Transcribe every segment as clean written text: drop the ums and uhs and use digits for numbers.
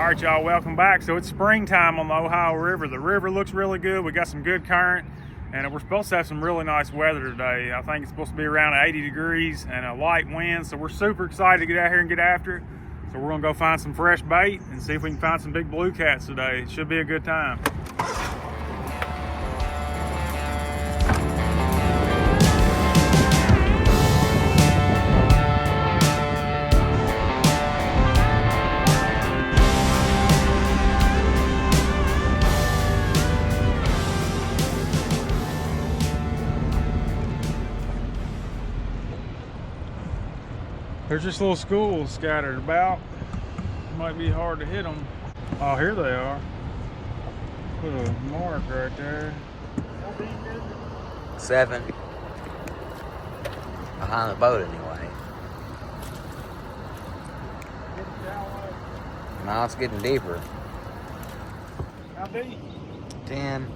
All right, y'all, welcome back. So it's springtime on the Ohio River. The river looks really good. We got some good current, and we're supposed to have some really nice weather today. I think it's supposed to be around 80 degrees and a light wind, so we're super excited to get out here and get after it. So we're gonna go find some fresh bait and see if we can find some big blue cats today. It should be a good time. There's just little schools scattered about. Might be hard to hit them. Oh, here they are. Put a mark right there. 7. Behind the boat anyway. Now it's getting deeper. How deep? 10.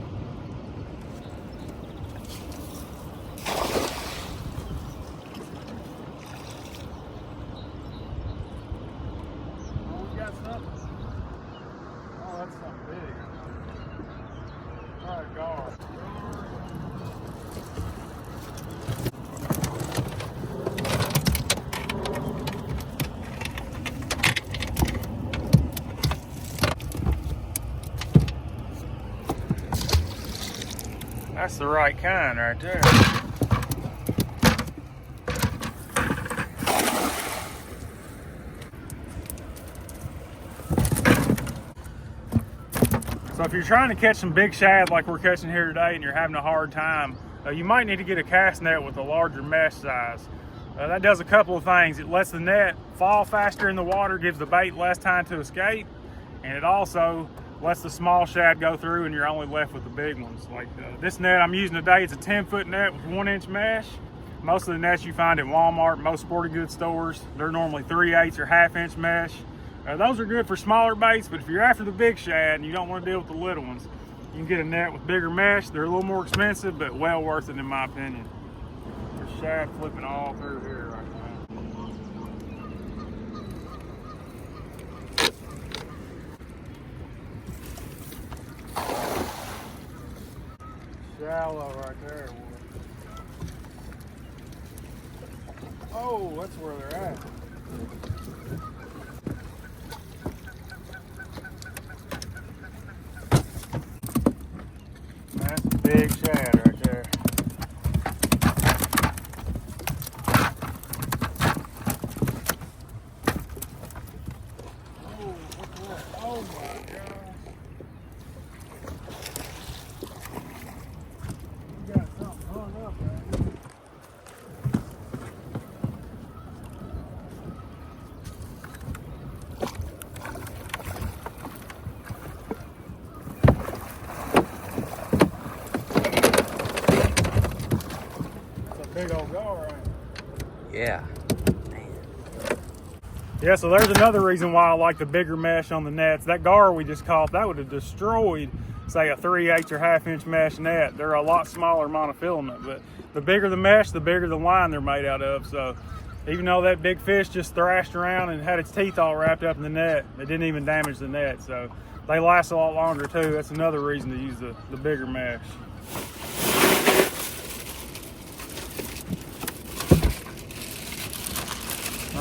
That's the right kind right there. So if you're trying to catch some big shad like we're catching here today and you're having a hard time, you might need to get a cast net with a larger mesh size. That does a couple of things. It lets the net fall faster in the water, gives the bait less time to escape, and it also lets the small shad go through and you're only left with the big ones. Like this net I'm using today, it's a 10-foot net with 1-inch mesh. Most of the nets you find at Walmart, most sporting goods stores, they're normally 3/8 or 1/2-inch mesh. Those are good for smaller baits, but if you're after the big shad and you don't want to deal with the little ones, you can get a net with bigger mesh. They're a little more expensive, but well worth it in my opinion. There's shad flipping all through here right now. Shallow right there. Oh, that's where they're at. That's a big shad right there. Oh, what's that? Oh my gosh. Big old gar, right? Yeah. Yeah, so there's another reason why I like the bigger mesh on the nets. That gar we just caught, that would have destroyed, say, a 3/8 or 1/2-inch mesh net. They're a lot smaller monofilament, but the bigger the mesh, the bigger the line they're made out of. So even though that big fish just thrashed around and had its teeth all wrapped up in the net, it didn't even damage the net. So they last a lot longer too. That's another reason to use the bigger mesh.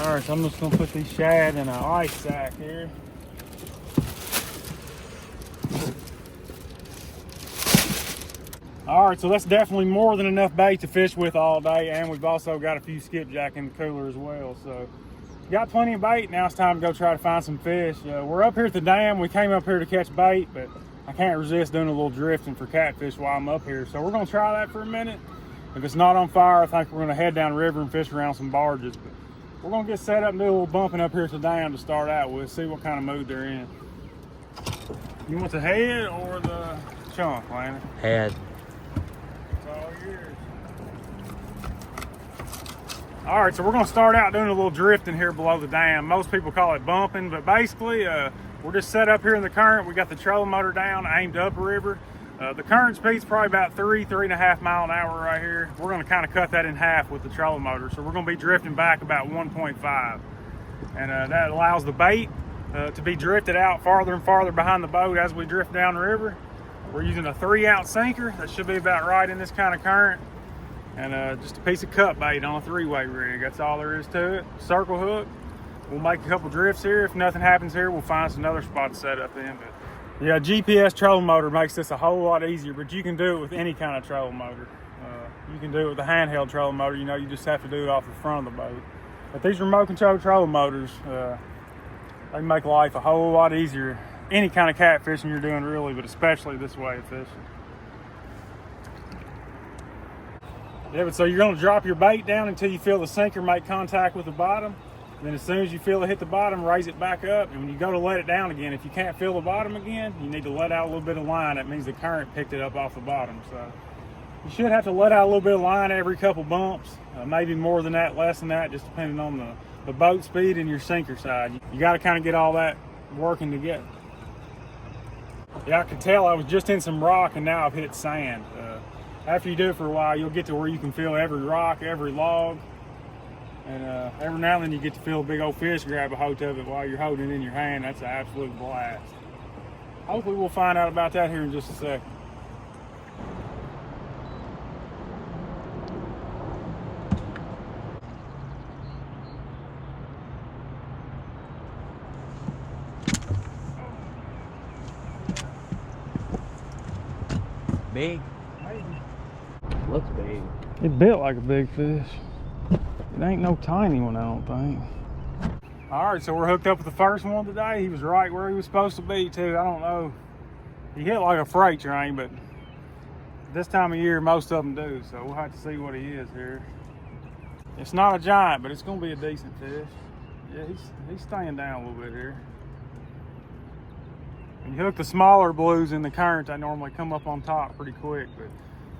All right, so I'm just gonna put these shad in an ice sack here. All right, so that's definitely more than enough bait to fish with all day, and we've also got a few skipjack in the cooler as well. So got plenty of bait. Now it's time to go try to find some fish. We're up here at the dam. We came up here to catch bait, but I can't resist doing a little drifting for catfish while I'm up here. So we're gonna try that for a minute. If it's not on fire, I think we're gonna head down the river and fish around some barges. But we're gonna get set up and do a little bumping up here at the dam to start out with, see what kind of mood they're in. You want the head or the chunk, Landon? Head. It's all yours. All right, so we're gonna start out doing a little drifting here below the dam. Most people call it bumping, but basically we're just set up here in the current. We got the trolling motor down, aimed upriver. The current speed's probably about 3.5 miles an hour right here. We're gonna kind of cut that in half with the trolling motor. So we're gonna be drifting back about 1.5. And that allows the bait to be drifted out farther and farther behind the boat as we drift down the river. We're using a 3-ounce sinker. That should be about right in this kind of current. And just a piece of cut bait on a 3-way rig. That's all there is to it. Circle hook. We'll make a couple drifts here. If nothing happens here, we'll find another spot to set up in. But yeah, GPS trolling motor makes this a whole lot easier, but you can do it with any kind of trolling motor. You can do it with a handheld trolling motor. You know, you just have to do it off the front of the boat. But these remote control trolling motors, they make life a whole lot easier. Any kind of catfishing you're doing, really, but especially this way of fishing. Yeah, but so you're going to drop your bait down until you feel the sinker make contact with the bottom. Then as soon as you feel it hit the bottom, raise it back up. And when you go to let it down again, if you can't feel the bottom again, you need to let out a little bit of line. That means the current picked it up off the bottom. So you should have to let out a little bit of line every couple bumps. Maybe more than that, less than that, just depending on the boat speed and your sinker side. You got to kind of get all that working together. Yeah, I could tell I was just in some rock and now I've hit sand. After you do it for a while, you'll get to where you can feel every rock, every log. And every now and then you get to feel a big old fish grab a hold of it while you're holding it in your hand. That's an absolute blast. Hopefully we'll find out about that here in just a second. Big? Maybe. Looks big. It built like a big fish. It ain't no tiny one, I don't think. All right, so we're hooked up with the first one today. He was right where he was supposed to be too. I don't know. He hit like a freight train, but this time of year, most of them do. So we'll have to see what he is here. It's not a giant, but it's gonna be a decent fish. Yeah, he's staying down a little bit here. When you hook the smaller blues in the current, they normally come up on top pretty quick. But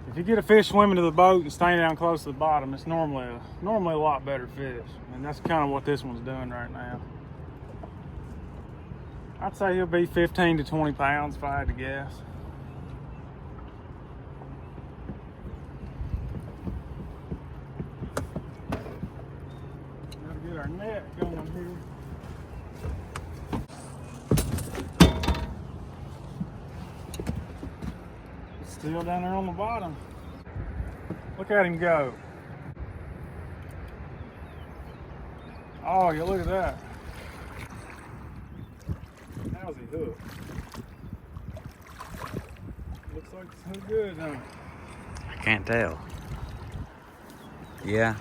if you get a fish swimming to the boat and staying down close to the bottom, it's normally a lot better fish. And that's kind of what this one's doing right now. I'd say he'll be 15 to 20 pounds if I had to guess. Gotta get our net going here. Still down there on the bottom. Look at him go. Oh, you look at that. How's he hooked? Looks like it's hooked good, huh? I can't tell. Yeah.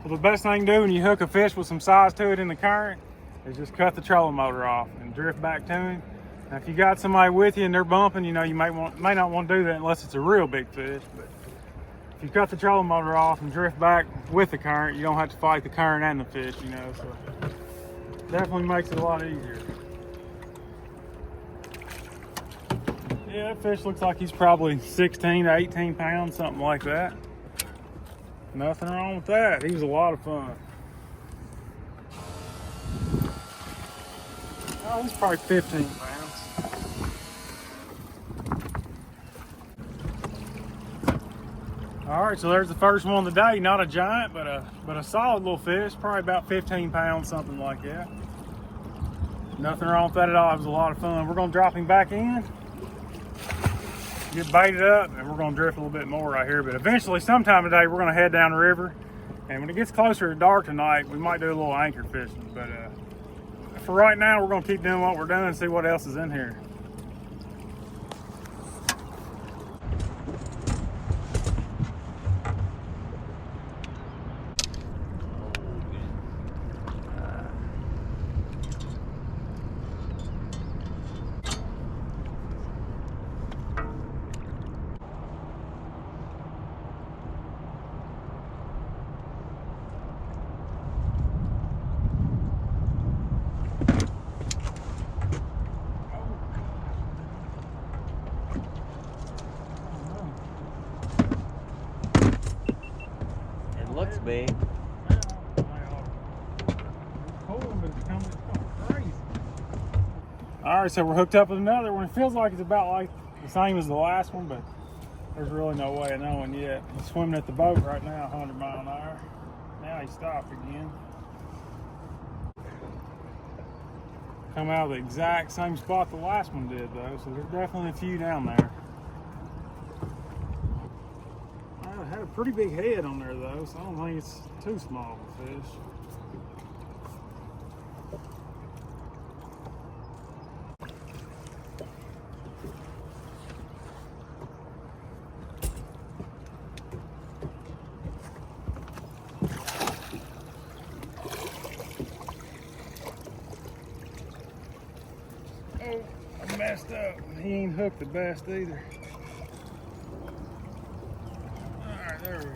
Well, the best thing to do when you hook a fish with some size to it in the current is just cut the trolling motor off and drift back to him. Now, if you got somebody with you and they're bumping, you know, you may not want to do that unless it's a real big fish. But if you cut the trolling motor off and drift back with the current, you don't have to fight the current and the fish, you know. So definitely makes it a lot easier. Yeah, that fish looks like he's probably 16 to 18 pounds, something like that. Nothing wrong with that. He was a lot of fun. Oh, he's probably 15 pounds. All right, so there's the first one of the day. Not a giant, but a solid little fish. Probably about 15 pounds, something like that. Nothing wrong with that at all. It was a lot of fun. We're gonna drop him back in, get baited up, and we're gonna drift a little bit more right here. But eventually, sometime today, we're gonna head down the river. And when it gets closer to dark tonight, we might do a little anchor fishing. But for right now, we're gonna keep doing what we're doing and see what else is in here. Looks big. All right, so we're hooked up with another one. It feels like it's about like the same as the last one, but there's really no way of knowing yet. He's swimming at the boat right now, 100 miles an hour. Now he stopped again. come out of the exact same spot the last one did though, so there's definitely a few down there. It had a pretty big head on there though, so I don't think it's too small of a fish. Oh, I messed up. He ain't hooked the best either. Alright, there we go.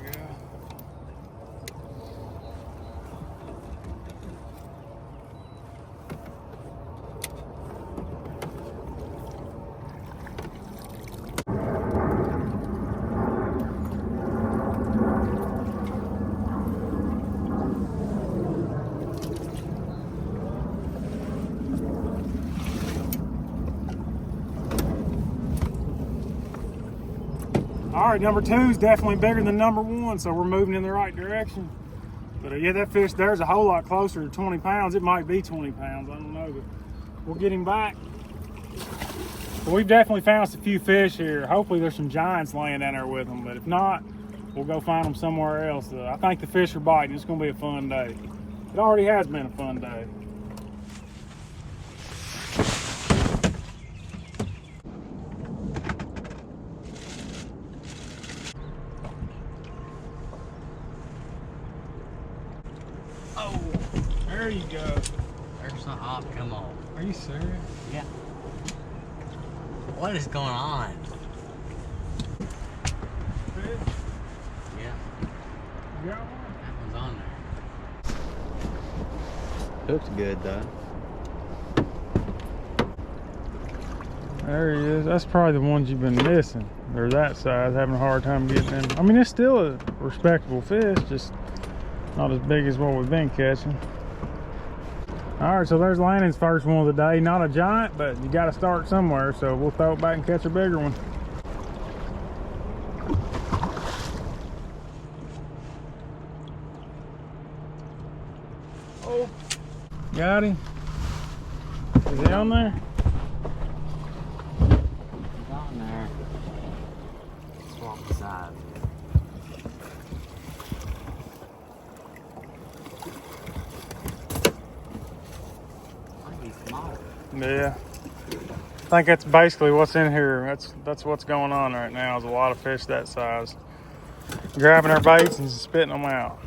All right, number 2 is definitely bigger than number 1, so we're moving in the right direction. But yeah, that fish there's a whole lot closer to 20 pounds. It might be 20 pounds, I don't know, but we'll get him back. But we've definitely found a few fish here. Hopefully there's some giants laying down there with them, but if not, we'll go find them somewhere else. I think the fish are biting. It's gonna be a fun day. It already has been a fun day. Oh, There you go. there's an op. Come on. Are you serious? Yeah. What is going on? Fish? Yeah, You got one? that one's on there. Looks good though. There he is. That's probably the ones you've been missing. They're that size, having a hard time getting them. I mean, it's still a respectable fish, just not as big as what we've been catching. All right, so there's Landon's first one of the day. Not a giant, but you got to start somewhere, so we'll throw it back and catch a bigger one. Oh, got him. Is he on there? He's on there. Swap the sides. Yeah, I think that's basically what's in here. That's what's going on right now, is a lot of fish that size grabbing our baits and spitting them out.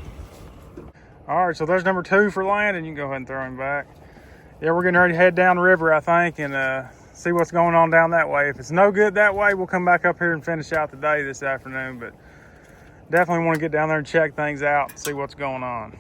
All right, so there's number 2 for Landon. You can go ahead and throw him back. Yeah, we're getting ready to head down the river, I think, and see what's going on down that way. If it's no good that way, we'll come back up here and finish out the day this afternoon, but definitely want to get down there and check things out and see what's going on.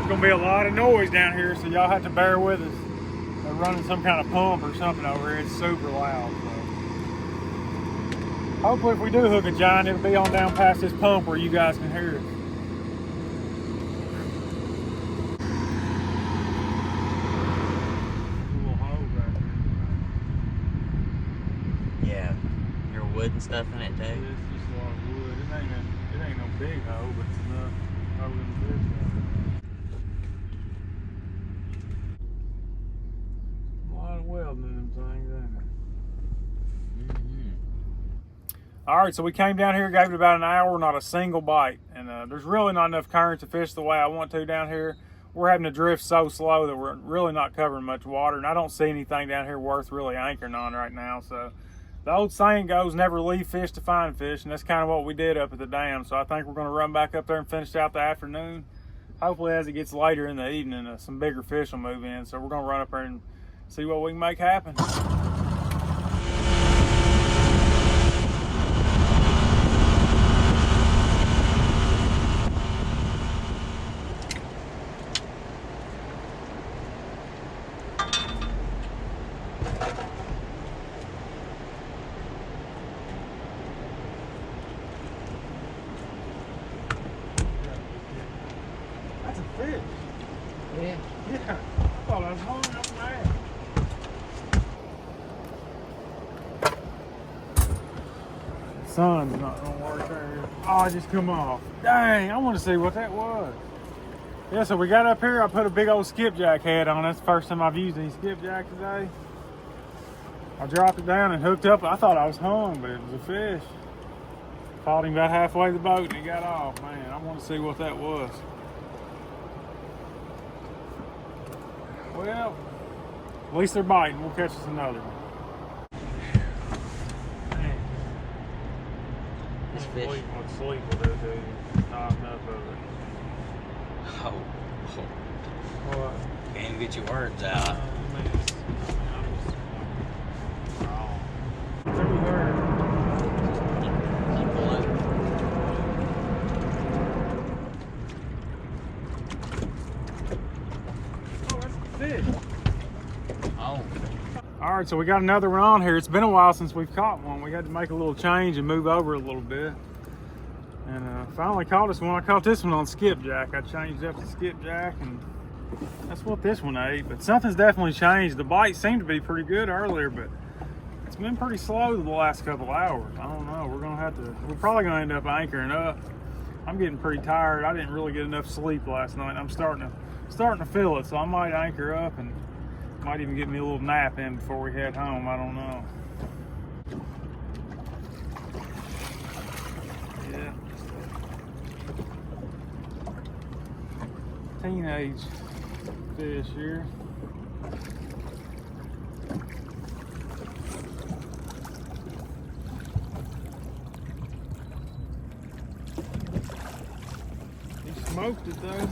Gonna be a lot of noise down here, so y'all have to bear with us. They're running some kind of pump or something over here. It's super loud. So hopefully if we do hook a giant, it'll be on down past this pump where you guys can hear it. Cool hole right here. Yeah, your wood and stuff in it too. It's just a lot of wood. It ain't no big hole, but it's enough over the fish. Welding them things, ain't it? All right, so we came down here, gave it about an hour, not a single bite, and there's really not enough current to fish the way I want to down here. We're having to drift so slow that we're really not covering much water, and I don't see anything down here worth really anchoring on right now. So the old saying goes, never leave fish to find fish, and that's kind of what we did up at the dam. So I think we're going to run back up there and finish out the afternoon. Hopefully as it gets later in the evening, some bigger fish will move in. So we're going to run up there and see what we can make happen. That's a fish. Yeah. Yeah. I thought I was holding up there. Sun's not gonna work there. Oh, it just come off. Dang, I want to see what that was. Yeah, so we got up here. I put a big old skipjack head on. That's the first time I've used any skipjack today. I dropped it down and hooked up. I thought I was hung, but it was a fish. Caught him about halfway the boat and he got off. Man, I want to see what that was. Well, at least they're biting. We'll catch us another one. This fish. What sleep will do, dude? Not enough of it. Oh. What? Can't even get your words out. Fish. Oh. All right, so we got another one on here. It's been a while since we've caught one. We had to make a little change and move over a little bit. And finally caught us one. I caught this one on skipjack. I changed up to skipjack, and that's what this one ate. But something's definitely changed. The bite seemed to be pretty good earlier, but it's been pretty slow the last couple hours. I don't know. We're probably gonna end up anchoring up. I'm getting pretty tired. I didn't really get enough sleep last night. I'm starting to feel it, so I might anchor up and might even get me a little nap in before we head home. I don't know. Yeah. Teenage fish here. He smoked it though.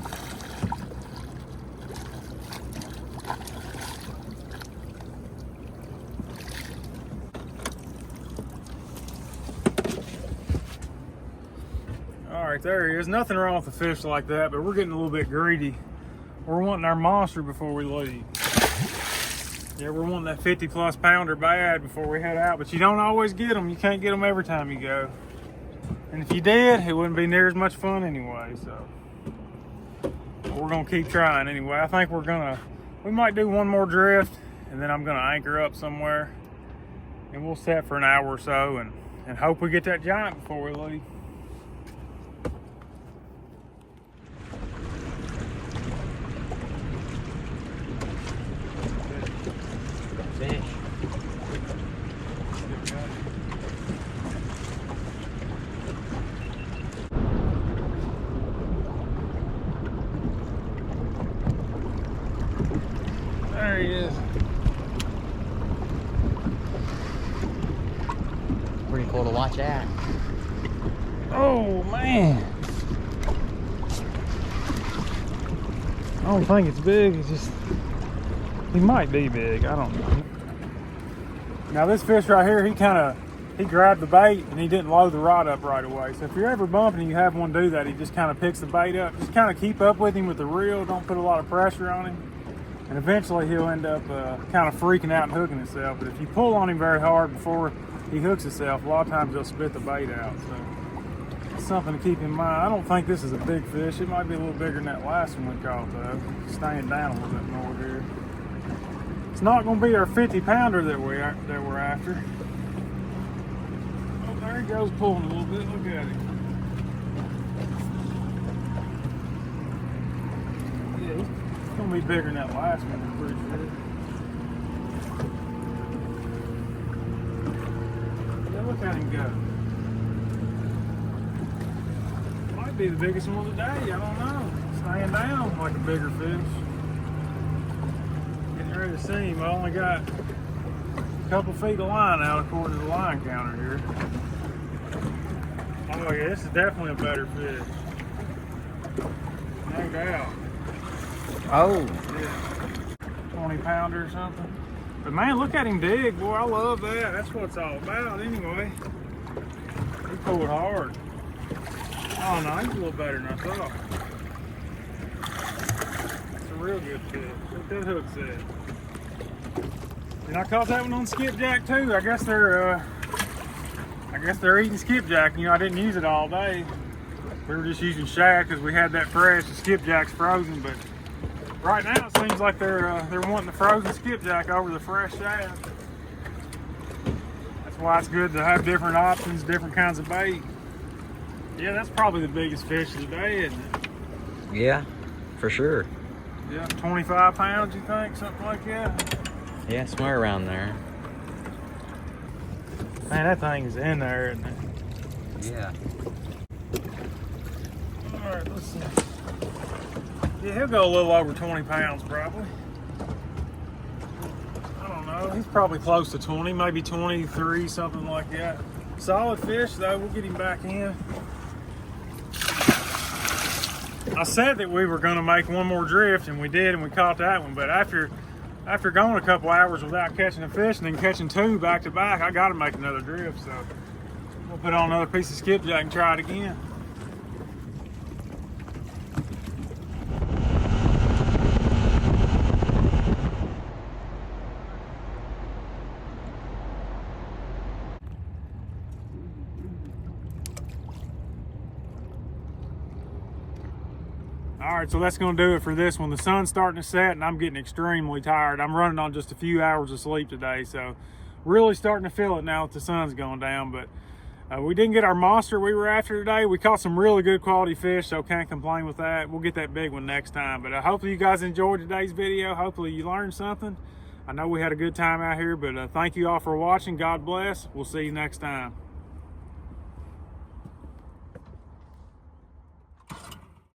All right, there he is. Nothing wrong with the fish like that, but we're getting a little bit greedy. We're wanting our monster before we leave. Yeah, we're wanting that 50+ pounder bad before we head out, but you don't always get them. You can't get them every time you go. And if you did, it wouldn't be near as much fun anyway, so. But we're gonna keep trying anyway. I think we might do one more drift, and then I'm gonna anchor up somewhere, and we'll set for an hour or so, and hope we get that giant before we leave. Fish. There he is. Pretty cool to watch at. Oh man. I don't think it's big. It's just, he might be big. I don't know. Now this fish right here, he grabbed the bait and he didn't load the rod up right away. So if you're ever bumping and you have one do that, he just kind of picks the bait up. Just kind of keep up with him with the reel. Don't put a lot of pressure on him. And eventually he'll end up kind of freaking out and hooking himself. But if you pull on him very hard before he hooks himself, a lot of times he'll spit the bait out. So it's something to keep in mind. I don't think this is a big fish. It might be a little bigger than that last one we caught though. Staying down a little bit more here. It's not going to be our 50 pounder that we're after. Oh, there he goes pulling a little bit. Look at him. Yeah, it's going to be bigger than that last one, I'm pretty sure. Yeah, look at him go. Might be the biggest one of the day. I don't know. Staying down like a bigger fish. Ready to see him. I only got a couple feet of line out according to the line counter here. Oh yeah, this is definitely a better fish. No doubt. Oh. Yeah. 20 pounder or something. But man, look at him dig, boy. I love that. That's what it's all about anyway. He pulled hard. Oh no, he's a little better than I thought. That's a real good fish. Look that hook set. And I caught that one on skipjack too. I guess they're eating skipjack. You know, I didn't use it all day. We were just using shad because we had that fresh. The skipjack's frozen, but right now it seems like they're wanting the frozen skipjack over the fresh shad. That's why it's good to have different options, different kinds of bait. Yeah, that's probably the biggest fish of the day, isn't it? Yeah, for sure. Yeah, 25 pounds, you think? Something like that? Yeah, somewhere around there. Man, that thing is in there, isn't it? Yeah. All right, let's see. Yeah, he'll go a little over 20 pounds probably. I don't know. He's probably close to 20, maybe 23, something like that. Solid fish, though. We'll get him back in. I said that we were going to make one more drift, and we did, and we caught that one. But after going a couple hours without catching a fish and then catching two back to back, I got to make another drift. So we'll put on another piece of skipjack and try it again. All right, so that's gonna do it for this one. The sun's starting to set and I'm getting extremely tired. I'm running on just a few hours of sleep today, so really starting to feel it now that the sun's going down. But we didn't get our monster we were after today. We caught some really good quality fish, so can't complain with that. We'll get that big one next time. But hopefully you guys enjoyed today's video. Hopefully you learned something. I know we had a good time out here, but thank you all for watching. God bless. We'll see you next time.